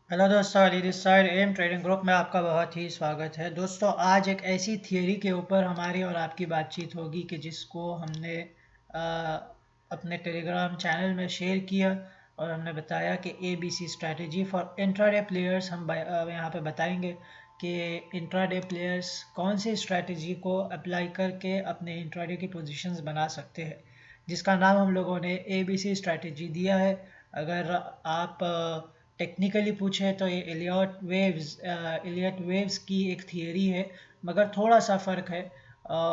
Hello दोस्तों, Ali this side M trading group में आपका बहुत ही स्वागत है। दोस्तों, आज एक ऐसी थियरी के ऊपर हमारी और आपकी बातचीत होगी कि जिसको हमने अ, अपने टेलीग्राम चैनल में शेयर किया और हमने बताया कि ABC strategy for intraday players. हम यहाँ पे बताएंगे कि इंट्राडे प्लेयर्स कौन सी स्ट्रैटेजी को अप्लाई करके अपने इंट्राडे की पोजीशंस बना सकते हैं, जिसका नाम हम लोगों ने ABC स्ट्रैटेजी दिया है। अगर आप टेक्निकली पूछे तो ये एलियट वेव्स की एक थियरी है, मगर थोड़ा सा फ़र्क है।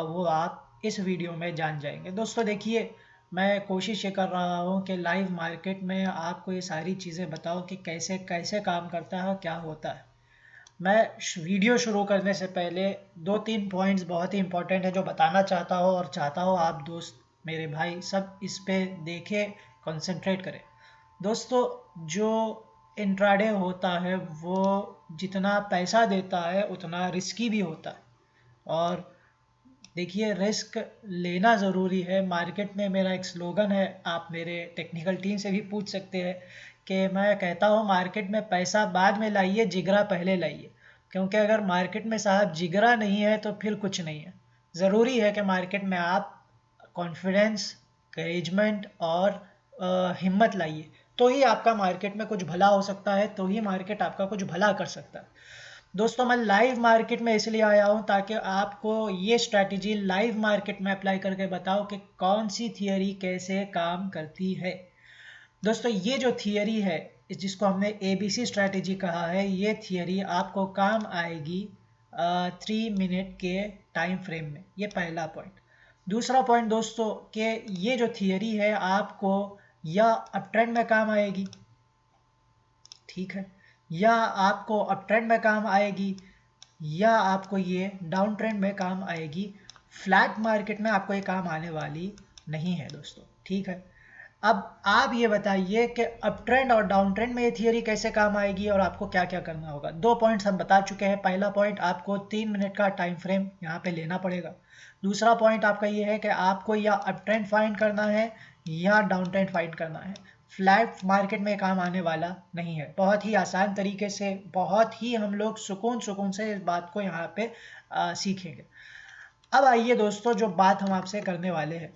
वो आप इस वीडियो में जान जाएंगे। दोस्तों देखिए, मैं कोशिश ये कर रहा हूँ कि लाइव मार्केट में आपको ये सारी चीज़ें बताओ कि कैसे कैसे काम करता है और क्या होता है। मैं वीडियो शुरू करने से पहले दो तीन पॉइंट्स बहुत ही इंपॉर्टेंट है जो बताना चाहता हूँ, और चाहता हूँ आप दोस्त मेरे भाई सब इस पे देखें, कंसंट्रेट करें। दोस्तों, जो इंट्राडे होता है वो जितना पैसा देता है उतना रिस्की भी होता है। और देखिए, रिस्क लेना ज़रूरी है। मार्केट में मेरा एक स्लोगन है, आप मेरे टेक्निकल टीम से भी पूछ सकते हैं कि मैं कहता हूँ मार्केट में पैसा बाद में लाइए, जिगरा पहले लाइए। क्योंकि अगर मार्केट में साहब जिगरा नहीं है तो फिर कुछ नहीं है। ज़रूरी है कि मार्केट में आप कॉन्फिडेंस, करेजमेंट और हिम्मत लाइए, तो ही आपका मार्केट में कुछ भला हो सकता है, तो ही मार्केट आपका कुछ भला कर सकता है। दोस्तों, मैं लाइव मार्केट में इसलिए आया हूँ ताकि आपको ये स्ट्रैटेजी लाइव मार्केट में अप्लाई करके बताओ कि कौन सी थियरी कैसे काम करती है। दोस्तों, ये जो थियरी है, जिसको हमने ABC स्ट्रैटेजी कहा है, ये थियरी आपको काम आएगी 3 मिनट के टाइम फ्रेम में। ये पहला पॉइंट। दूसरा पॉइंट दोस्तों, कि ये जो थियरी है आपको या अप ट्रेंड में काम आएगी, ठीक है, या आपको अप ट्रेंड में काम आएगी, या आपको ये डाउन ट्रेंड में काम आएगी। फ्लैट मार्केट में आपको ये काम आने वाली नहीं है दोस्तों, ठीक है। अब आप ये बताइए कि अप ट्रेंड और डाउन ट्रेंड में ये थियरी कैसे काम आएगी और आपको क्या क्या करना होगा। दो पॉइंट्स हम बता चुके हैं। पहला पॉइंट, आपको 3 मिनट का टाइम फ्रेम यहाँ पे लेना पड़ेगा। दूसरा पॉइंट आपका ये है कि आपको या अप ट्रेंड फाइंड करना है या डाउन ट्रेंड फाइंड करना है। फ्लैट मार्केट में काम आने वाला नहीं है। बहुत ही आसान तरीके से, बहुत ही हम लोग सुकून सुकून से इस बात को यहाँ पे सीखेंगे। अब आइए दोस्तों, जो बात हम आपसे करने वाले हैं,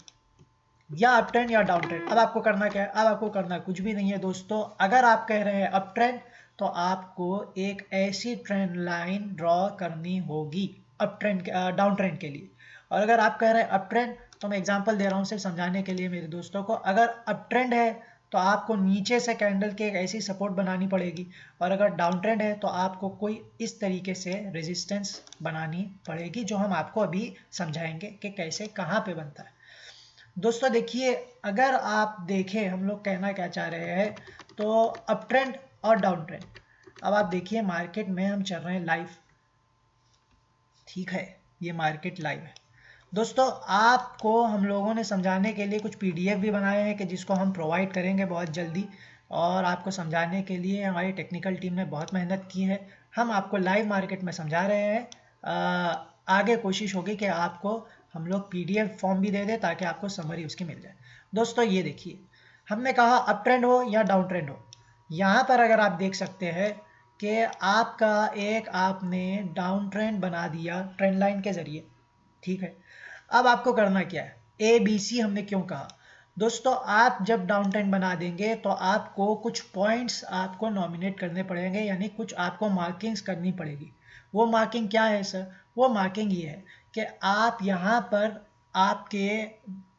या अप ट्रेंड या डाउन ट्रेंड। अब आपको करना क्या है? अब आपको करना कुछ भी नहीं है दोस्तों। अगर आप कह रहे हैं अप ट्रेंड, तो आपको एक ऐसी ट्रेंड लाइन ड्रॉ करनी होगी अप ट्रेंड डाउन ट्रेंड के लिए। और अगर आप कह रहे हैं अप ट्रेंड, तो मैं एग्जांपल दे रहा हूँ सिर्फ समझाने के लिए मेरे दोस्तों को। अगर अप ट्रेंड है तो आपको नीचे से कैंडल की एक ऐसी सपोर्ट बनानी पड़ेगी, और अगर डाउन ट्रेंड है तो आपको कोई इस तरीके से रेजिस्टेंस बनानी पड़ेगी, जो हम आपको अभी समझाएंगे कि कैसे कहाँ पे बनता है। दोस्तों देखिए, अगर आप देखें हम लोग कहना क्या चाह रहे हैं, तो अप ट्रेंड और डाउन ट्रेंड। अब आप देखिए, मार्केट में हम चल रहे हैं लाइव, ठीक है, ये मार्केट लाइव है। दोस्तों, आपको हम लोगों ने समझाने के लिए कुछ PDF भी बनाए हैं कि जिसको हम प्रोवाइड करेंगे बहुत जल्दी, और आपको समझाने के लिए हमारी टेक्निकल टीम ने बहुत मेहनत की है। हम आपको लाइव मार्केट में समझा रहे हैं। आगे कोशिश होगी कि आपको हम लोग PDF फॉर्म भी दे दें ताकि आपको समरी उसकी मिल जाए। दोस्तों ये देखिए, हमने कहा अप ट्रेंड हो या डाउन ट्रेंड हो। यहाँ पर अगर आप देख सकते हैं कि आपका एक आपने डाउन ट्रेंड बना दिया ट्रेंड लाइन के ज़रिए, ठीक है। अब आपको करना क्या है? ABC हमने क्यों कहा? दोस्तों, आप जब डाउन ट्रेंड बना देंगे तो आपको कुछ पॉइंट्स आपको नॉमिनेट करने पड़ेंगे, यानी कुछ आपको मार्किंग्स करनी पड़ेगी। वो मार्किंग क्या है सर? वो मार्किंग ये है कि आप यहाँ पर आपके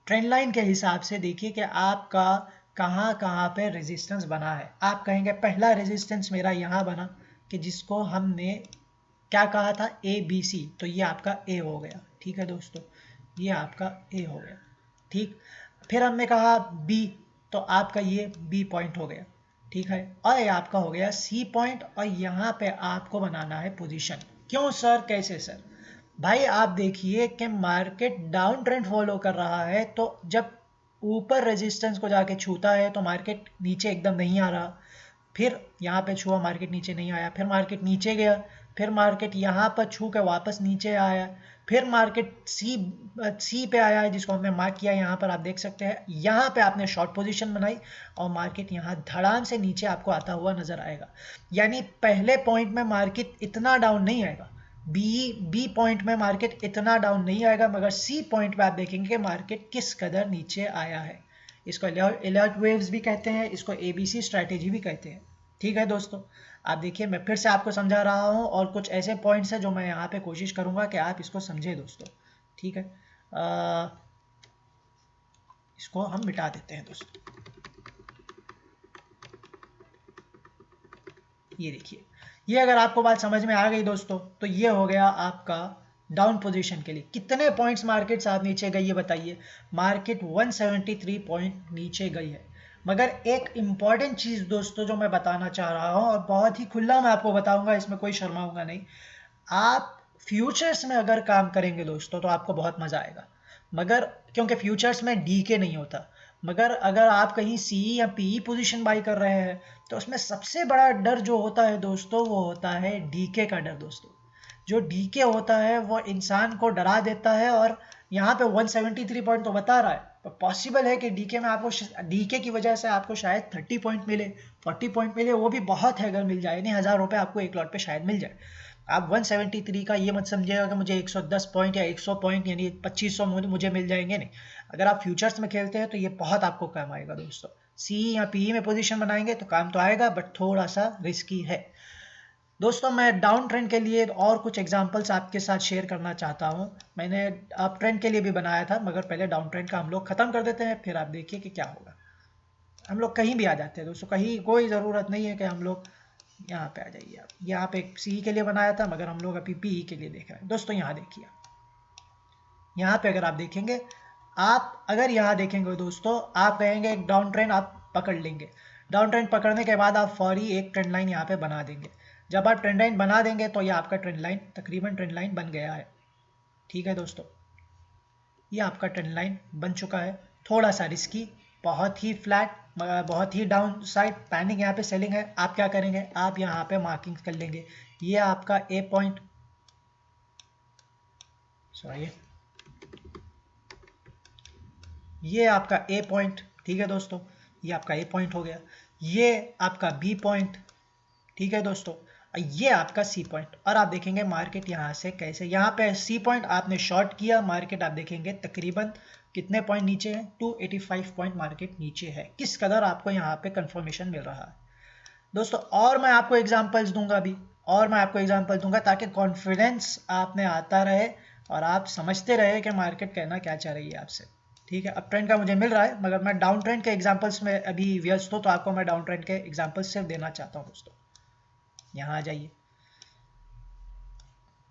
ट्रेंड लाइन के हिसाब से देखिए कि आपका कहाँ कहाँ पे रेजिस्टेंस बना है। आप कहेंगे पहला रेजिस्टेंस मेरा यहाँ बना, कि जिसको हमने क्या कहा था? ABC, तो ये आपका A हो गया, ठीक है दोस्तों, ये आपका A हो गया, ठीक। फिर हमने कहा B, तो आपका ये B पॉइंट हो गया, ठीक है, और ये आपका हो गया C पॉइंट, और यहाँ पे आपको बनाना है पोजीशन। क्यों सर? कैसे सर? भाई आप देखिए कि मार्केट डाउन ट्रेंड फॉलो कर रहा है, तो जब ऊपर रेजिस्टेंस को जाके छूता है तो मार्केट नीचे एकदम नहीं आ रहा। फिर यहाँ पे छुआ, मार्केट नीचे नहीं आया, फिर मार्केट नीचे गया, फिर मार्केट यहाँ पर छू के वापस नीचे आया, फिर मार्केट सी पे आया है जिसको हमने मार्क किया। यहाँ पर आप देख सकते हैं, यहाँ पे आपने शॉर्ट पोजीशन बनाई और मार्केट यहाँ धड़ाम से नीचे आपको आता हुआ नजर आएगा। यानी पहले पॉइंट में मार्केट इतना डाउन नहीं आएगा, बी पॉइंट में मार्केट इतना डाउन नहीं आएगा, मगर सी पॉइंट पे आप देखेंगे कि मार्केट किस कदर नीचे आया है। इसको एलर्ट वेव्स भी कहते हैं, इसको एबीसी स्ट्रैटेजी भी कहते हैं। ठीक है दोस्तों, आप देखिए मैं फिर से आपको समझा रहा हूँ और कुछ ऐसे पॉइंट्स हैं जो मैं यहाँ पे कोशिश करूँगा कि आप इसको समझें दोस्तों। ठीक है, इसको हम मिटा देते हैं दोस्तों। ये देखिए, ये अगर आपको बात समझ में आ गई दोस्तों, तो ये हो गया आपका डाउन पोजीशन के लिए। कितने पॉइंट्स मार्केट साथ नीचे गई है बताइए? मार्केट 173 पॉइंट नीचे गई है। मगर एक इम्पॉर्टेंट चीज़ दोस्तों जो मैं बताना चाह रहा हूँ, और बहुत ही खुला मैं आपको बताऊंगा, इसमें कोई शर्माऊंगा नहीं। आप फ्यूचर्स में अगर काम करेंगे दोस्तों तो आपको बहुत मज़ा आएगा, मगर क्योंकि फ्यूचर्स में डीके नहीं होता। मगर अगर आप कहीं सी या पी पोजीशन बाई कर रहे हैं तो उसमें सबसे बड़ा डर जो होता है दोस्तों, वो होता है डीके का डर दोस्तों। जो डीके होता है वो इंसान को डरा देता है, और यहाँ पे 173 पॉइंट तो बता रहा है, पर पॉसिबल है कि डीके में आपको, डीके की वजह से आपको शायद 30 पॉइंट मिले, 40 पॉइंट मिले, वो भी बहुत है अगर मिल जाए, नहीं 1000 रुपये आपको एक लॉट पे शायद मिल जाए। आप 173 का ये मत समझिएगा कि मुझे 110 पॉइंट या 100 पॉइंट यानी 2500 मुझे मिल जाएंगे, नहीं। अगर आप फ्यूचर्स में खेलते हैं तो ये बहुत आपको काम आएगा दोस्तों। सी या पी में पोजीशन बनाएंगे तो काम तो आएगा, बट थोड़ा सा रिस्की है दोस्तों। मैं डाउन ट्रेंड के लिए और कुछ एग्जांपल्स आपके साथ शेयर करना चाहता हूं। मैंने अप ट्रेंड के लिए भी बनाया था, मगर पहले डाउन ट्रेंड का हम लोग खत्म कर देते हैं, फिर आप देखिए कि क्या होगा। हम लोग कहीं भी आ जाते हैं दोस्तों, कहीं कोई ज़रूरत नहीं है कि हम लोग यहाँ पे आ जाइए। आप यहाँ पे सी के लिए बनाया था, मगर हम लोग अभी पी के लिए देख रहे हैं दोस्तों। यहाँ देखिए, यहाँ पे अगर आप देखेंगे, आप अगर यहाँ देखेंगे दोस्तों, आप कहेंगे एक डाउन ट्रेंड आप पकड़ लेंगे। डाउन ट्रेंड पकड़ने के बाद आप फौरी एक ट्रेंड लाइन यहाँ पे बना देंगे। जब आप ट्रेंड लाइन बना देंगे तो ये आपका ट्रेंड लाइन तकरीबन ट्रेंड लाइन बन गया है। ठीक है दोस्तों, ये आपका ट्रेंड लाइन बन चुका है। थोड़ा सा रिस्की, बहुत ही फ्लैट, बहुत ही डाउन साइड, पैनिक यहाँ पे सेलिंग है। आप क्या करेंगे, आप यहाँ पे मार्किंग कर लेंगे। ये आपका ए पॉइंट, सॉरी, ये आपका ए पॉइंट। ठीक है दोस्तों, ये आपका ए पॉइंट हो गया। ये आपका बी पॉइंट। ठीक है दोस्तों, ये आपका सी पॉइंट। और आप देखेंगे मार्केट यहाँ से कैसे, यहाँ पे सी पॉइंट आपने शॉर्ट किया, मार्केट आप देखेंगे तकरीबन कितने पॉइंट नीचे है, 285 पॉइंट मार्केट नीचे है। किस कदर आपको यहाँ पे कंफर्मेशन मिल रहा है दोस्तों। और मैं आपको एग्जांपल्स दूंगा अभी, और मैं आपको एग्जांपल दूंगा ताकि कॉन्फिडेंस आप में आता रहे और आप समझते रहे कि मार्केट कहना क्या चाह रही है आपसे। ठीक है, अप ट्रेंड का मुझे मिल रहा है, मगर मैं डाउन ट्रेंड के एग्जांपल्स में अभी व्यस्त हूँ, तो आपको मैं डाउन ट्रेंड के एग्जांपल्स सिर्फ देना चाहता हूँ दोस्तों। यहाँ आ जाइए,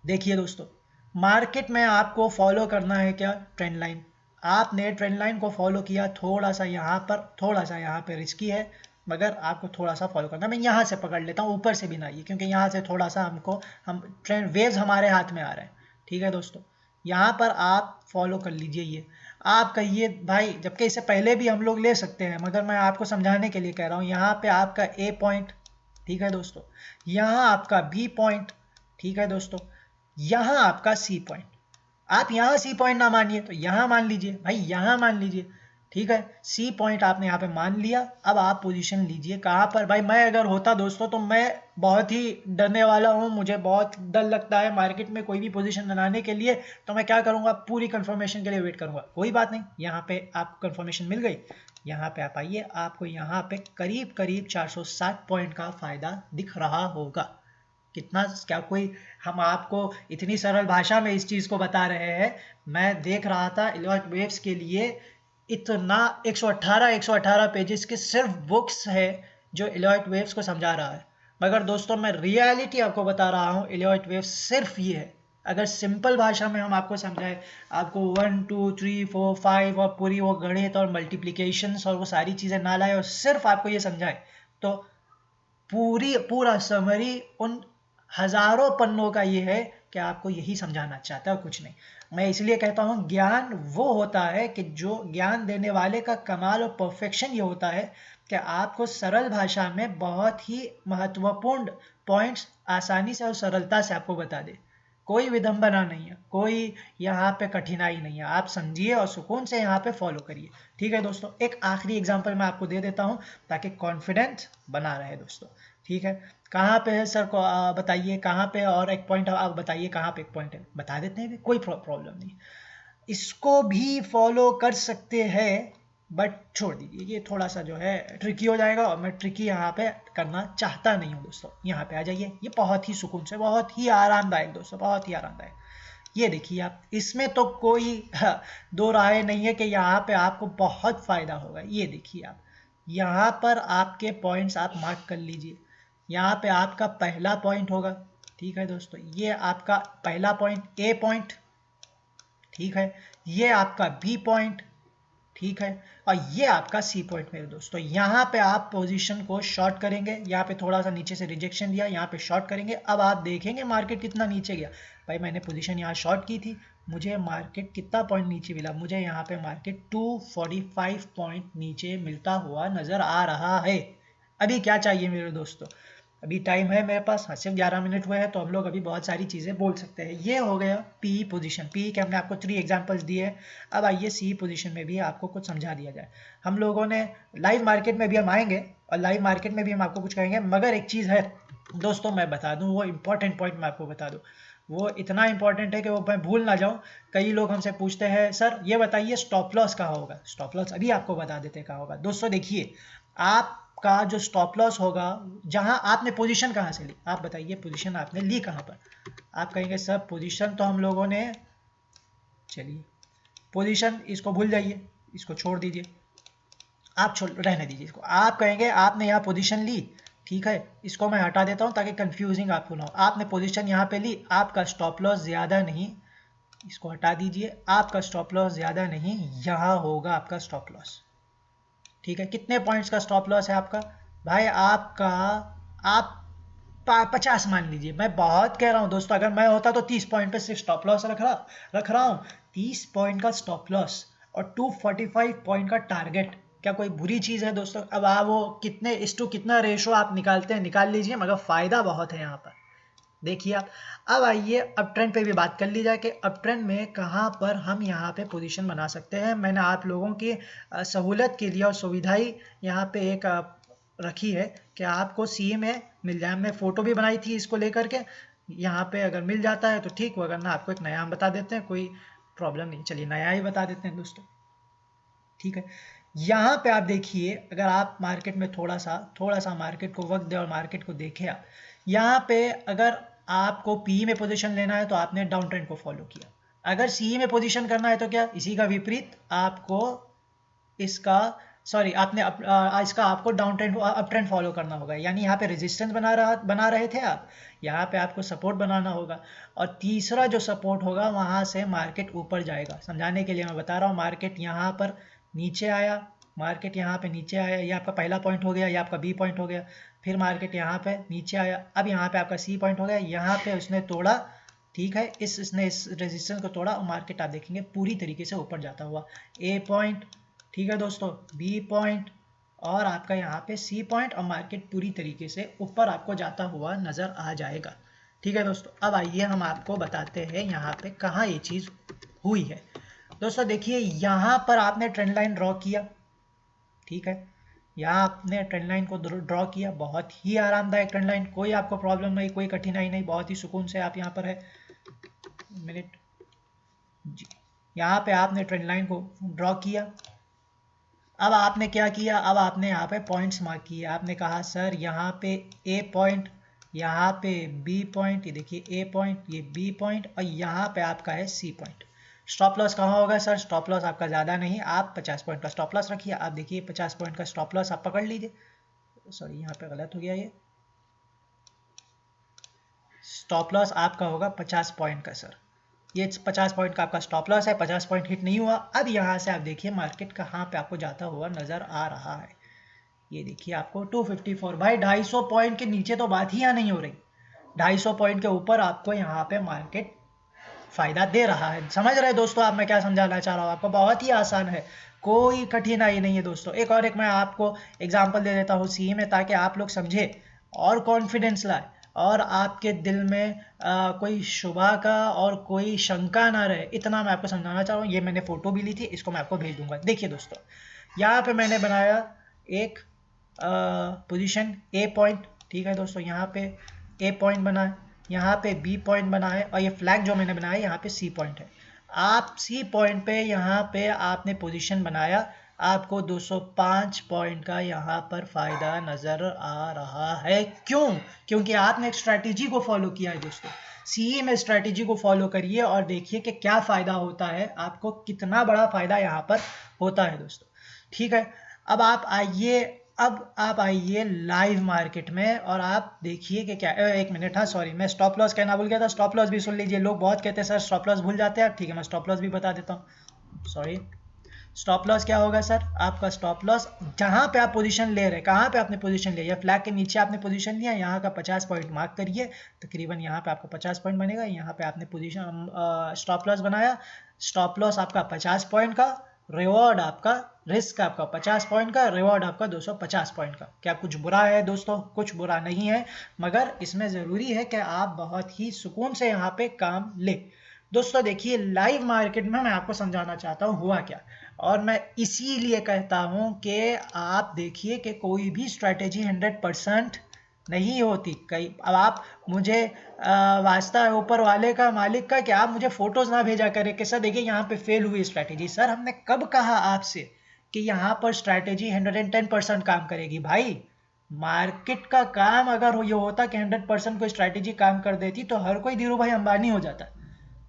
देखिए दोस्तों, मार्केट में आपको फॉलो करना है क्या, ट्रेंड लाइन। आपने ट्रेंड लाइन को फॉलो किया, थोड़ा सा यहाँ पर, थोड़ा सा यहाँ पे रिस्की है, मगर आपको थोड़ा सा फॉलो करना। मैं यहाँ से पकड़ लेता हूँ, ऊपर से भी ना आइए, क्योंकि यहाँ से थोड़ा सा हमको, हम ट्रेंड वेव्स हमारे हाथ में आ रहे हैं। ठीक है दोस्तों, यहाँ पर आप फॉलो कर लीजिए। ये आप कहिए भाई, जबकि इससे पहले भी हम लोग ले सकते हैं, मगर मैं आपको समझाने के लिए कह रहा हूँ। यहाँ पे आपका ए पॉइंट, ठीक है दोस्तों, यहाँ आपका बी पॉइंट, ठीक है दोस्तों, यहाँ आपका सी पॉइंट। आप यहाँ सी पॉइंट ना मानिए तो यहाँ मान लीजिए भाई, यहाँ मान लीजिए। ठीक है, सी पॉइंट आपने यहाँ पे मान लिया। अब आप पोजीशन लीजिए कहाँ पर। भाई मैं अगर होता दोस्तों तो मैं बहुत ही डरने वाला हूँ, मुझे बहुत डर लगता है मार्केट में कोई भी पोजीशन बनाने के लिए। तो मैं क्या करूँगा, पूरी कंफर्मेशन के लिए वेट करूँगा। कोई बात नहीं, यहाँ पे आपको कंफर्मेशन मिल गई, यहाँ पे आप आइए, आपको यहाँ पे करीब करीब 460 पॉइंट का फायदा दिख रहा होगा। कितना, क्या कोई, हम आपको इतनी सरल भाषा में इस चीज़ को बता रहे हैं। मैं देख रहा था एलर्ट वेव्स के लिए इतना 118 पेजेस के सिर्फ बुक्स है जो एलर्ट वेव्स को समझा रहा है। मगर दोस्तों मैं रियलिटी आपको बता रहा हूँ, एलर्ट वेव्स सिर्फ ये है। अगर सिंपल भाषा में हम आपको समझाएं, आपको 1 2 3 4 5 और पूरी वो गणित और मल्टीप्लिकेशंस और वो सारी चीज़ें ना लाए और सिर्फ आपको ये समझाए, तो पूरा समरी उन हजारों पन्नों का ये है कि आपको यही समझाना चाहता है, कुछ नहीं। मैं इसलिए कहता हूँ ज्ञान वो होता है कि जो ज्ञान देने वाले का कमाल और परफेक्शन ये होता है कि आपको सरल भाषा में बहुत ही महत्वपूर्ण पॉइंट्स आसानी से और सरलता से आपको बता दे। कोई विडंबना नहीं है, कोई यहाँ पे कठिनाई नहीं है, आप समझिए और सुकून से यहाँ पे फॉलो करिए। ठीक है दोस्तों, एक आखिरी एग्जांपल मैं आपको दे देता हूँ ताकि कॉन्फिडेंस बना रहे दोस्तों। ठीक है, कहाँ पे है सर को बताइए कहाँ पे, और एक पॉइंट आप बताइए कहाँ पे एक पॉइंट है, बता देते हैं, कोई प्रॉब्लम नहीं। इसको भी फॉलो कर सकते हैं बट छोड़ दीजिए, ये थोड़ा सा जो है ट्रिकी हो जाएगा और मैं ट्रिकी यहाँ पे करना चाहता नहीं हूँ दोस्तों। यहाँ पे आ जाइए, ये बहुत ही सुकून से, बहुत ही आरामदायक दोस्तों, बहुत ही आरामदायक। ये देखिए आप, इसमें तो कोई दो राय नहीं है कि यहाँ पे आपको बहुत फ़ायदा होगा। ये देखिए आप, यहाँ पर आपके पॉइंट्स आप मार्क कर लीजिए। यहाँ पे आपका पहला पॉइंट होगा। ठीक है दोस्तों, ये आपका पहला पॉइंट ए पॉइंट। ठीक है, ये आपका बी पॉइंट। ठीक है, और ये आपका सी पॉइंट मेरे दोस्तों। यहाँ पे आप पोजीशन को शॉर्ट करेंगे, यहाँ पे थोड़ा सा नीचे से रिजेक्शन दिया, यहाँ पे शॉर्ट करेंगे। अब आप देखेंगे मार्केट कितना नीचे गया। भाई मैंने पोजीशन यहाँ शॉर्ट की थी, मुझे मार्केट कितना पॉइंट नीचे मिला, मुझे यहाँ पे मार्केट 245 पॉइंट नीचे मिलता हुआ नजर आ रहा है। अभी क्या चाहिए मेरे दोस्तों, अभी टाइम है मेरे पास, हाँ सिर्फ 11 मिनट हुए हैं, तो हम लोग अभी बहुत सारी चीज़ें बोल सकते हैं। ये हो गया पी पोजीशन, पी के हमने आपको 3 एग्जांपल्स दिए। अब आइए सी पोजीशन में भी आपको कुछ समझा दिया जाए। हम लोगों ने लाइव मार्केट में भी हम आएंगे और लाइव मार्केट में भी हम आपको कुछ कहेंगे, मगर एक चीज़ है दोस्तों मैं बता दूं, वो इंपॉर्टेंट पॉइंट मैं आपको बता दूं, वो इतना इंपॉर्टेंट है कि वो मैं भूल ना जाऊं। कई लोग हमसे पूछते हैं सर ये बताइए स्टॉप लॉस कहाँ होगा। स्टॉप लॉस अभी आपको बता देते कहाँ होगा दोस्तों। देखिए आपका जो स्टॉप लॉस होगा, जहां आपने पोजीशन कहाँ से ली, आप बताइए पोजीशन आपने ली कहाँ पर। आप कहेंगे सर पोजीशन तो हम लोगों ने, चलिए पोजीशन इसको भूल जाइए, इसको छोड़ दीजिए, आप छोड़ रहने दीजिए इसको। आप कहेंगे आपने यहाँ पोजीशन ली, ठीक है, इसको मैं हटा देता हूँ ताकि कंफ्यूजिंग आपको ना हो। आपने पोजीशन यहाँ पे ली, आपका स्टॉप लॉस ज़्यादा नहीं, इसको हटा दीजिए, आपका स्टॉप लॉस ज़्यादा नहीं, यहाँ होगा आपका स्टॉप लॉस। ठीक है, कितने पॉइंट्स का स्टॉप लॉस है आपका भाई, आपका आप 50 मान लीजिए। मैं बहुत कह रहा हूँ दोस्तों, अगर मैं होता तो 30 पॉइंट पे सिर्फ स्टॉप लॉस रख रहा हूँ। 30 पॉइंट का स्टॉप लॉस और 245 पॉइंट का टारगेट, क्या कोई बुरी चीज़ है दोस्तों। अब आप वो कितने इस टू कितना रेशो आप निकालते हैं निकाल लीजिए, मगर फ़ायदा बहुत है यहाँ पर। देखिए आप, अब आइए अब ट्रेंड पे भी बात कर ली जाए कि अब ट्रेंड में कहाँ पर हम यहाँ पे पोजीशन बना सकते हैं। मैंने आप लोगों की सहूलत के लिए और सुविधाई यहाँ पे एक रखी है कि आपको सी में मिल जाए। हमने फ़ोटो भी बनाई थी इसको लेकर के, यहाँ पे अगर मिल जाता है तो ठीक, वरना आपको एक नया हम बता देते हैं, कोई प्रॉब्लम नहीं। चलिए नया ही बता देते हैं दोस्तों। ठीक है, यहाँ पे आप देखिए, अगर आप मार्केट में थोड़ा सा मार्केट को वक्त दें और मार्केट को देखें आप, यहाँ पे अगर आपको पी में पोजीशन लेना है तो आपने डाउन ट्रेंड को फॉलो किया। अगर सी में पोजीशन करना है तो क्या इसी का विपरीत आपको इसका, सॉरी आपने इसका आपको down trend up trend follow करना होगा। यानी यहाँ पे रेजिस्टेंस बना रहे थे आप, यहाँ पे आपको सपोर्ट बनाना होगा, और तीसरा जो सपोर्ट होगा वहाँ से मार्केट ऊपर जाएगा। समझाने के लिए मैं बता रहा हूँ, मार्केट यहाँ पर नीचे आया, मार्केट यहाँ पे नीचे आया, ये आपका पहला पॉइंट हो गया, ये आपका बी पॉइंट हो गया। फिर मार्केट यहाँ पे नीचे आया, अब यहाँ पे आपका सी पॉइंट हो गया, यहाँ पे उसने तोड़ा। ठीक है, इसने इस रेजिस्टेंस को तोड़ा और मार्केट आप देखेंगे पूरी तरीके से ऊपर जाता हुआ। ए पॉइंट, ठीक है दोस्तों, बी पॉइंट और आपका यहाँ पे सी पॉइंट, और मार्केट पूरी तरीके से ऊपर आपको जाता हुआ नज़र आ जाएगा। ठीक है दोस्तों, अब आइए हम आपको बताते हैं यहाँ पे कहाँ ये चीज़ हुई है। दोस्तों देखिए, यहाँ पर आपने ट्रेंड लाइन ड्रॉ किया। ठीक है, यहाँ आपने ट्रेंड लाइन को ड्रॉ किया, बहुत ही आरामदायक ट्रेंड लाइन, कोई आपको प्रॉब्लम नहीं, कोई कठिनाई नहीं, बहुत ही सुकून से आप यहाँ पर है। मिनट जी, यहाँ पे आपने ट्रेंड लाइन को ड्रॉ किया। अब आपने क्या किया, अब आपने यहाँ पे पॉइंट्स मार्क किए। आपने कहा सर यहाँ पे ए पॉइंट, यहाँ पे बी पॉइंट, ये देखिए ए पॉइंट, ये बी पॉइंट, और यहाँ पे आपका है सी पॉइंट। स्टॉप लॉस कहाँ होगा सर, स्टॉप लॉस आपका ज़्यादा नहीं, आप 50 पॉइंट का स्टॉप लॉस रखिए। आप देखिए 50 पॉइंट का स्टॉप लॉस आप पकड़ लीजिए। सॉरी यहाँ पे गलत हो गया, ये स्टॉप लॉस आपका होगा 50 पॉइंट का सर। ये 50 पॉइंट का आपका स्टॉप लॉस है, 50 पॉइंट हिट नहीं हुआ। अब यहाँ से आप देखिए मार्केट कहाँ पे आपको जाता हुआ नज़र आ रहा है। ये देखिए आपको 254, भाई 250 पॉइंट के नीचे तो बात ही यहाँ नहीं हो रही, 250 पॉइंट के ऊपर आपको यहाँ पे मार्केट फ़ायदा दे रहा है। समझ रहे दोस्तों आप मैं क्या समझाना चाह रहा हूँ आपको? बहुत ही आसान है, कोई कठिनाई नहीं है दोस्तों। एक मैं आपको एग्जांपल दे देता हूँ सी में, ताकि आप लोग समझे और कॉन्फिडेंस लाए और आपके दिल में कोई शुबा का और कोई शंका ना रहे, इतना मैं आपको समझाना चाह रहा हूँ। ये मैंने फ़ोटो भी ली थी, इसको मैं आपको भेज दूंगा। देखिए दोस्तों, यहाँ पे मैंने बनाया एक पोजीशन ए पॉइंट, ठीक है दोस्तों। यहाँ पे ए पॉइंट बना है, यहाँ पे बी पॉइंट बना है, और ये फ्लैग जो मैंने बनाया है यहाँ पे सी पॉइंट है। आप सी पॉइंट पे यहाँ पे आपने पोजीशन बनाया, आपको 205 पॉइंट का यहाँ पर फायदा नजर आ रहा है। क्यों? क्योंकि आपने एक स्ट्रैटेजी को फॉलो किया है दोस्तों। सीई में स्ट्रैटेजी को फॉलो करिए और देखिए कि क्या फायदा होता है, आपको कितना बड़ा फायदा यहाँ पर होता है दोस्तों। ठीक है, अब आप आइए लाइव मार्केट में और आप देखिए कि क्या। एक मिनट, हाँ सॉरी, मैं स्टॉप लॉस कहना भूल गया था। स्टॉप लॉस भी सुन लीजिए, लोग बहुत कहते हैं सर स्टॉप लॉस भूल जाते हैं। ठीक है, मैं स्टॉप लॉस भी बता देता हूँ। सॉरी, स्टॉप लॉस क्या होगा सर? आपका स्टॉप लॉस जहां पे आप पोजीशन ले रहे हैं, कहां पे आपने पोजीशन लिया, या फ्लैग के नीचे आपने पोजीशन लिया, यहाँ का 50 पॉइंट मार्क करिए, तकरीबन यहाँ पे आपको 50 पॉइंट बनेगा। यहाँ पे आपने पोजीशन स्टॉप लॉस बनाया, स्टॉप लॉस आपका 50 पॉइंट का, रिवॉर्ड आपका, रिस्क आपका 50 पॉइंट का, रिवॉर्ड आपका 250 पॉइंट का। क्या कुछ बुरा है दोस्तों? कुछ बुरा नहीं है, मगर इसमें ज़रूरी है कि आप बहुत ही सुकून से यहाँ पे काम ले। दोस्तों देखिए, लाइव मार्केट में मैं आपको समझाना चाहता हूँ हुआ क्या, और मैं इसीलिए कहता हूँ कि आप देखिए कि कोई भी स्ट्रैटेजी 100% नहीं होती। कई अब आप मुझे वास्ता है ऊपर वाले का, मालिक का, कि आप मुझे फोटोज ना भेजा करें कि सर देखिए यहाँ पे फेल हुई स्ट्रैटेजी। सर हमने कब कहा आपसे कि यहाँ पर स्ट्रैटेजी 110% काम करेगी? भाई मार्केट का काम अगर ये होता कि 100% कोई स्ट्रैटेजी काम कर देती तो हर कोई धीरू भाई अंबानी हो जाता।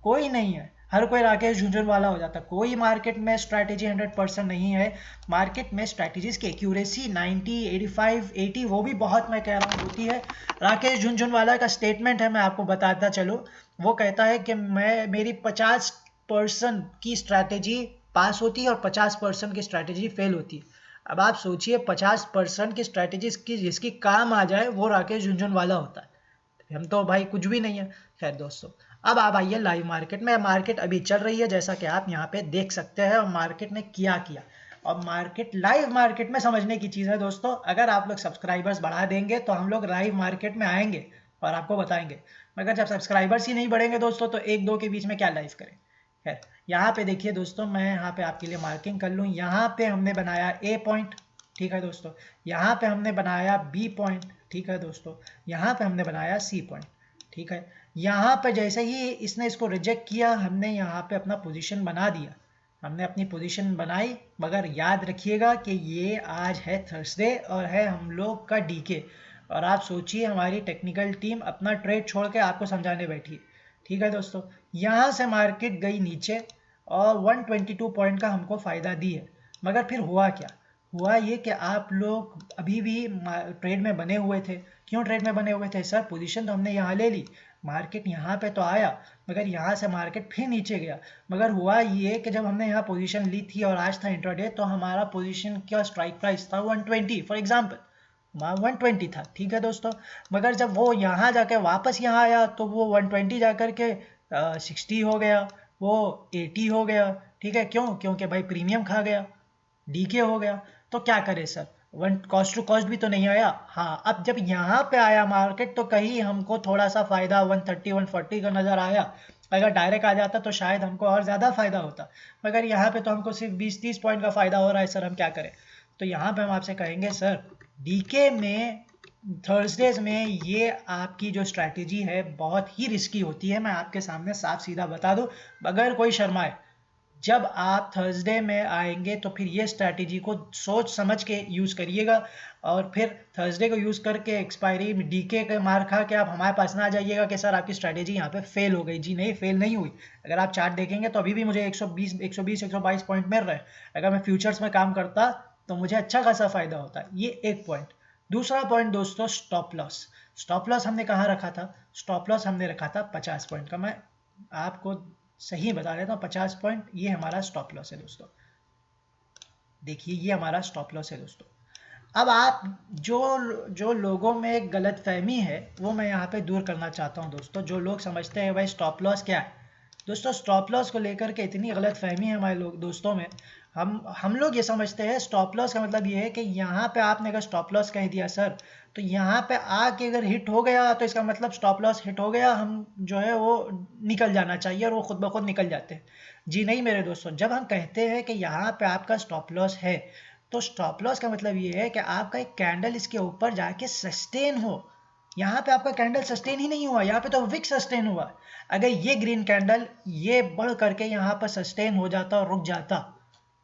कोई नहीं है, हर कोई राकेश झुंझुनवाला हो जाता। कोई मार्केट में स्ट्रैटेजी 100% नहीं है। मार्केट में स्ट्रैटेजीज की एक्यूरेसी 90, 85, 80 वो भी बहुत, मैं कह रहा हूँ, होती है। राकेश झुंझुनवाला का स्टेटमेंट है, मैं आपको बताता चलो। वो कहता है कि मेरी 50% की स्ट्रैटेजी पास होती है और 50% की स्ट्रैटेजी फेल होती है। अब आप सोचिए, 50% की स्ट्रैटेजीज की जिसकी काम आ जाए वो राकेश झुंझुनवाला होता है। हम तो भाई कुछ भी नहीं है। खैर दोस्तों, अब आप आइए लाइव मार्केट में। मार्केट अभी चल रही है जैसा कि आप यहाँ पे देख सकते हैं, और मार्केट ने किया किया। और मार्केट, लाइव मार्केट में समझने की चीज़ है दोस्तों। अगर आप लोग सब्सक्राइबर्स बढ़ा देंगे तो हम लोग लाइव मार्केट में आएंगे और आपको बताएंगे, मगर जब सब्सक्राइबर्स ही नहीं बढ़ेंगे दोस्तों तो एक दो के बीच में क्या लाइव करें। खैर, यहाँ पे देखिए दोस्तों, मैं यहाँ पे आपके लिए मार्किंग कर लूँ। यहाँ पे हमने बनाया ए पॉइंट, ठीक है दोस्तों। यहाँ पे हमने बनाया बी पॉइंट, ठीक है दोस्तों। यहाँ पे हमने बनाया सी पॉइंट, ठीक है। यहाँ पे जैसे ही इसने इसको रिजेक्ट किया, हमने यहाँ पे अपना पोजीशन बना दिया, हमने अपनी पोजीशन बनाई। मगर याद रखिएगा कि ये आज है थर्सडे और है हम लोग का डीके, और आप सोचिए हमारी टेक्निकल टीम अपना ट्रेड छोड़ के आपको समझाने बैठी है, ठीक है दोस्तों। यहाँ से मार्केट गई नीचे और 122 पॉइंट का हमको फ़ायदा दी है। मगर फिर हुआ क्या? हुआ ये कि आप लोग अभी भी ट्रेड में बने हुए थे। क्यों ट्रेड में बने हुए थे सर? पोजीशन तो हमने यहाँ ले ली, मार्केट यहाँ पे तो आया, मगर यहाँ से मार्केट फिर नीचे गया। मगर हुआ ये कि जब हमने यहाँ पोजीशन ली थी और आज था इंट्राडे, तो हमारा पोजीशन का स्ट्राइक प्राइस था 120 फॉर एग्जांपल, 120 था, ठीक है दोस्तों। मगर जब वो यहाँ जाके वापस यहाँ आया तो वो 120 जाकर के 60 हो गया, वो 80 हो गया, ठीक है। क्यों? क्योंकि भाई प्रीमियम खा गया, डीके हो गया। तो क्या करे sir, one cost two cost भी तो नहीं आया। हाँ, अब जब यहाँ पे आया मार्केट तो कहीं हमको थोड़ा सा फायदा 130 140 का नजर आया। अगर डायरेक्ट आ जाता तो शायद हमको और ज़्यादा फायदा होता, मगर यहाँ पे तो हमको सिर्फ 20-30 पॉइंट का फायदा हो रहा है। सर हम क्या करें? तो यहाँ पे हम आपसे कहेंगे सर, डीके में थर्सडेज में ये आपकी जो स्ट्रैटेजी है बहुत ही रिस्की होती है। मैं आपके सामने साफ सीधा बता दूं, बगैर कोई शर्माए। जब आप थर्सडे में आएंगे तो फिर ये स्ट्रैटेजी को सोच समझ के यूज़ करिएगा, और फिर थर्सडे को यूज़ करके एक्सपायरी में डीके के मार खा के आप हमारे पास ना आ जाइएगा कि सर आपकी स्ट्रैटेजी यहाँ पे फेल हो गई। जी नहीं, फेल नहीं हुई। अगर आप चार्ट देखेंगे तो अभी भी मुझे 122 पॉइंट मिल रहे हैं। अगर मैं फ्यूचर्स में काम करता तो मुझे अच्छा खासा फायदा होता। ये एक पॉइंट। दूसरा पॉइंट दोस्तों, स्टॉप लॉस। स्टॉप लॉस हमने कहाँ रखा था? स्टॉप लॉस हमने रखा था 50 पॉइंट का। मैं आपको सही बता देता हूँ, 50 पॉइंट ये हमारा स्टॉप लॉस है दोस्तों। देखिए ये हमारा स्टॉप लॉस है दोस्तों। अब आप जो जो लोगों में एक गलत फहमी है वो मैं यहाँ पे दूर करना चाहता हूँ दोस्तों। जो लोग समझते हैं भाई स्टॉप लॉस क्या है, दोस्तों स्टॉप लॉस को लेकर के इतनी गलत फहमी है हमारे लोग दोस्तों में। हम लोग ये समझते हैं स्टॉप लॉस का मतलब ये है कि यहाँ पे आपने अगर स्टॉप लॉस कह दिया सर, तो यहाँ पे आके अगर हिट हो गया तो इसका मतलब स्टॉप लॉस हिट हो गया, हम जो है वो निकल जाना चाहिए, और वो खुद ब खुद निकल जाते हैं। जी नहीं मेरे दोस्तों, जब हम कहते हैं कि यहाँ पे आपका स्टॉप लॉस है, तो स्टॉप लॉस का मतलब ये है कि आपका एक कैंडल इसके ऊपर जाके सस्टेन हो। यहाँ पे आपका कैंडल सस्टेन ही नहीं हुआ, यहाँ पे तो विक सस्टेन हुआ। अगर ये ग्रीन कैंडल ये बढ़ करके यहाँ पर सस्टेन हो जाता और रुक जाता,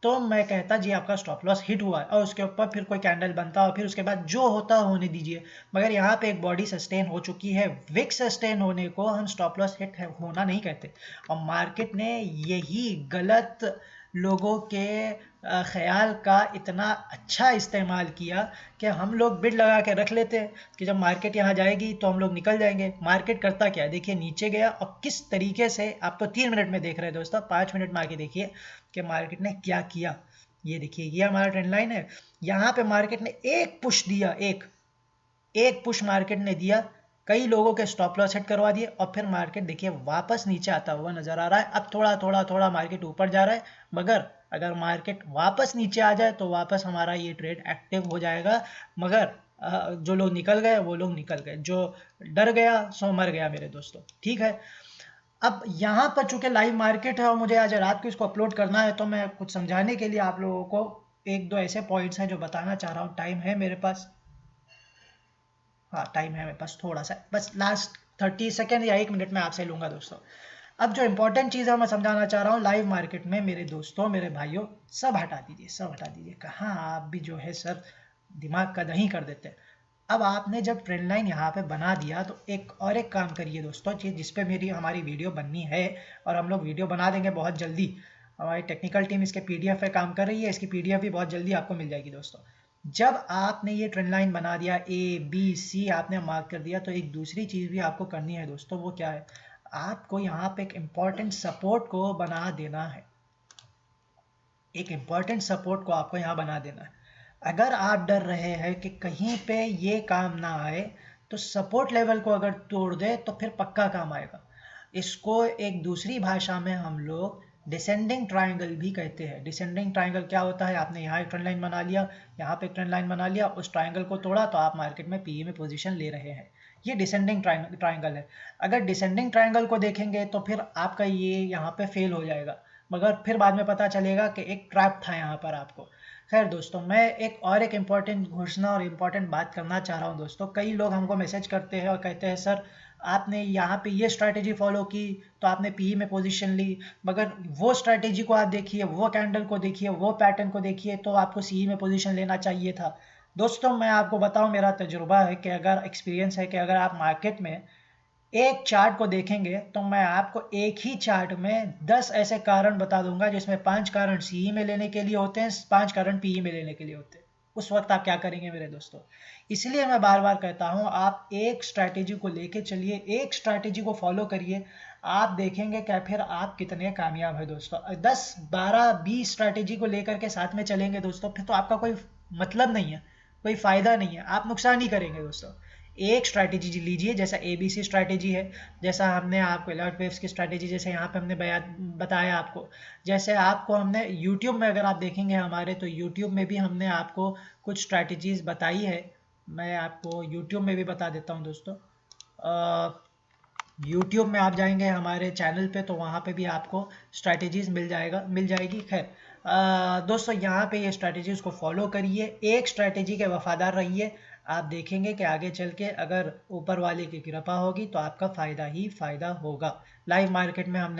तो मैं कहता जी आपका स्टॉप लॉस हिट हुआ है, और उसके ऊपर फिर कोई कैंडल बनता और फिर उसके बाद जो होता होने दीजिए। मगर यहाँ पे एक बॉडी सस्टेन हो चुकी है, विक सस्टेन होने को हम स्टॉप लॉस हिट होना नहीं कहते। और मार्केट ने यही गलत लोगों के ख्याल का इतना अच्छा इस्तेमाल किया कि हम लोग बिड लगा के रख लेते हैं कि जब मार्केट यहाँ जाएगी तो हम लोग निकल जाएंगे। मार्केट करता क्या है, देखिए नीचे गया और किस तरीके से, आप तो 3 मिनट में देख रहे हैं दोस्तों, 5 मिनट में आके देखिए कि मार्केट ने क्या किया। ये देखिए ये हमारा ट्रेंड लाइन है, यहाँ पे मार्केट ने एक पुश दिया, एक पुश मार्केट ने दिया, कई लोगों के स्टॉप लॉस सेट करवा दिए, और फिर मार्केट देखिए वापस नीचे आता हुआ नजर आ रहा है। अब थोड़ा थोड़ा थोड़ा मार्केट ऊपर जा रहा है, मगर अगर मार्केट वापस नीचे आ जाए तो वापस हमारा ये ट्रेड एक्टिव हो जाएगा। मगर जो लोग निकल गए वो लोग निकल गए, जो डर गया सो मर गया मेरे दोस्तों, ठीक है। अब यहाँ पर चूंकि लाइव मार्केट है और मुझे आज रात को इसको अपलोड करना है, तो मैं कुछ समझाने के लिए आप लोगों को एक दो ऐसे पॉइंट्स हैं जो बताना चाह रहा हूँ। टाइम है मेरे पास? हाँ टाइम है मेरे पास थोड़ा सा, बस लास्ट 30 सेकेंड या 1 मिनट में आपसे लूँगा दोस्तों। अब जो इंपॉर्टेंट चीज़ है मैं समझाना चाह रहा हूँ लाइव मार्केट में, मेरे दोस्तों मेरे भाइयों, सब हटा दीजिए, सब हटा दीजिए। कहाँ आप भी जो है सर दिमाग का दही कर देते हैं। अब आपने जब ट्रेंड लाइन यहाँ पे बना दिया, तो एक काम करिए दोस्तों, जिस पे हमारी वीडियो बननी है, और हम लोग वीडियो बना देंगे बहुत जल्दी। हमारी टेक्निकल टीम इसके पीडीएफ पे काम कर रही है, इसकी पीडीएफ भी बहुत जल्दी आपको मिल जाएगी दोस्तों। जब आपने ये ट्रेंड लाइन बना दिया, ए बी सी आपने मार्क कर दिया, तो एक दूसरी चीज़ भी आपको करनी है दोस्तों। वो क्या है, आपको यहाँ पे एक इम्पॉर्टेंट सपोर्ट को बना देना है। एक इम्पॉर्टेंट सपोर्ट को आपको यहाँ बना देना है। अगर आप डर रहे हैं कि कहीं पे ये काम ना आए, तो सपोर्ट लेवल को अगर तोड़ दे तो फिर पक्का काम आएगा। इसको एक दूसरी भाषा में हम लोग डिसेंडिंग ट्राइंगल भी कहते हैं। डिसेंडिंग ट्राइंगल क्या होता है, आपने यहाँ एक ट्रेंड लाइन बना लिया, यहाँ पे एक ट्रेंड लाइन बना लिया, उस ट्राइंगल को तोड़ा तो आप मार्केट में पीई में पोजीशन ले रहे हैं। ये डिसेंडिंग ट्राइंगल है। अगर डिसेंडिंग ट्राइंगल को देखेंगे तो फिर आपका ये यहाँ पे फेल हो जाएगा, मगर फिर बाद में पता चलेगा कि एक ट्रैप था यहाँ पर आपको। खैर दोस्तों, मैं एक इम्पॉर्टेंट घोषणा और इम्पॉर्टेंट बात करना चाह रहा हूँ दोस्तों। कई लोग हमको मैसेज करते हैं और कहते हैं सर आपने यहाँ पे ये स्ट्रैटेजी फॉलो की तो आपने पीई में पोजीशन ली, मगर वो स्ट्रैटेजी को आप देखिए, वो कैंडल को देखिए, वो पैटर्न को देखिए, तो आपको सीई में पोजीशन लेना चाहिए था। दोस्तों मैं आपको बताऊं, मेरा तजुर्बा है कि अगर एक्सपीरियंस है कि अगर आप मार्केट में एक चार्ट को देखेंगे तो मैं आपको एक ही चार्ट में 10 ऐसे कारण बता दूंगा जिसमें 5 कारण सीई में लेने के लिए होते हैं, 5 कारण पीई में लेने के लिए होते हैं। उस वक्त आप क्या करेंगे मेरे दोस्तों? इसलिए मैं बार बार कहता हूं, आप एक स्ट्रैटेजी को लेके चलिए, एक स्ट्रैटेजी को फॉलो करिए, आप देखेंगे क्या फिर आप कितने कामयाब है दोस्तों। 10 12 20 स्ट्रैटेजी को लेकर के साथ में चलेंगे दोस्तों, फिर तो आपका कोई मतलब नहीं है, कोई फायदा नहीं है, आप नुकसान ही करेंगे दोस्तों। एक स्ट्रैटेजी लीजिए, जैसा एबीसी स्ट्रैटेजी है, जैसा हमने आपको अलर्ट वेव्स की स्ट्रैटेजी जैसे यहाँ पे हमने बताया आपको, जैसे आपको हमने यूट्यूब में अगर आप देखेंगे हमारे, तो यूट्यूब में भी हमने आपको कुछ स्ट्रैटेजीज बताई है। मैं आपको यूट्यूब में भी बता देता हूँ दोस्तों। यूट्यूब में आप जाएंगे हमारे चैनल पे, तो वहाँ पे भी आपको स्ट्रैटेजीज मिल जाएगी। खैर दोस्तों, यहाँ पे ये स्ट्रैटेजीज को फॉलो करिए, एक स्ट्रैटेजी के वफादार रहिए, आप देखेंगे कि आगे चल के अगर ऊपर वाले की कृपा होगी तो आपका फ़ायदा ही फ़ायदा होगा। लाइव मार्केट में हम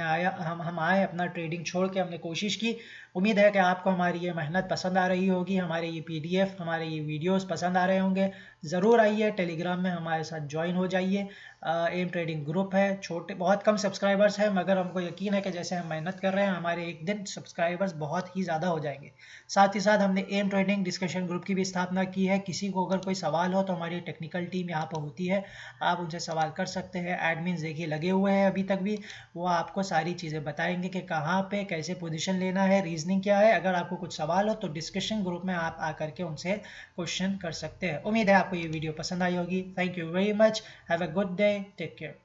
आए, अपना ट्रेडिंग छोड़ के हमने कोशिश की। उम्मीद है कि आपको हमारी ये मेहनत पसंद आ रही होगी, हमारे ये पीडीएफ, हमारे ये वीडियोस पसंद आ रहे होंगे। ज़रूर आइए, टेलीग्राम में हमारे साथ ज्वाइन हो जाइए। एम ट्रेडिंग ग्रुप है, छोटे बहुत कम सब्सक्राइबर्स हैं, मगर हमको यकीन है कि जैसे हम मेहनत कर रहे हैं हमारे एक दिन सब्सक्राइबर्स बहुत ही ज़्यादा हो जाएंगे। साथ ही साथ हमने एम ट्रेडिंग डिस्कशन ग्रुप की भी स्थापना की है। किसी को अगर कोई सवाल हो तो हमारी टेक्निकल टीम यहाँ पर होती है, आप उनसे सवाल कर सकते हैं। एडमिन देखिए लगे हुए हैं अभी तक भी, वो आपको सारी चीज़ें बताएंगे कि कहाँ पे कैसे पोजीशन लेना है, रीजनिंग क्या है। अगर आपको कुछ सवाल हो तो डिस्कशन ग्रुप में आप आकर के उनसे क्वेश्चन कर सकते हैं। उम्मीद है आपको ये वीडियो पसंद आई होगी। Thank you very much, have a good day, take care.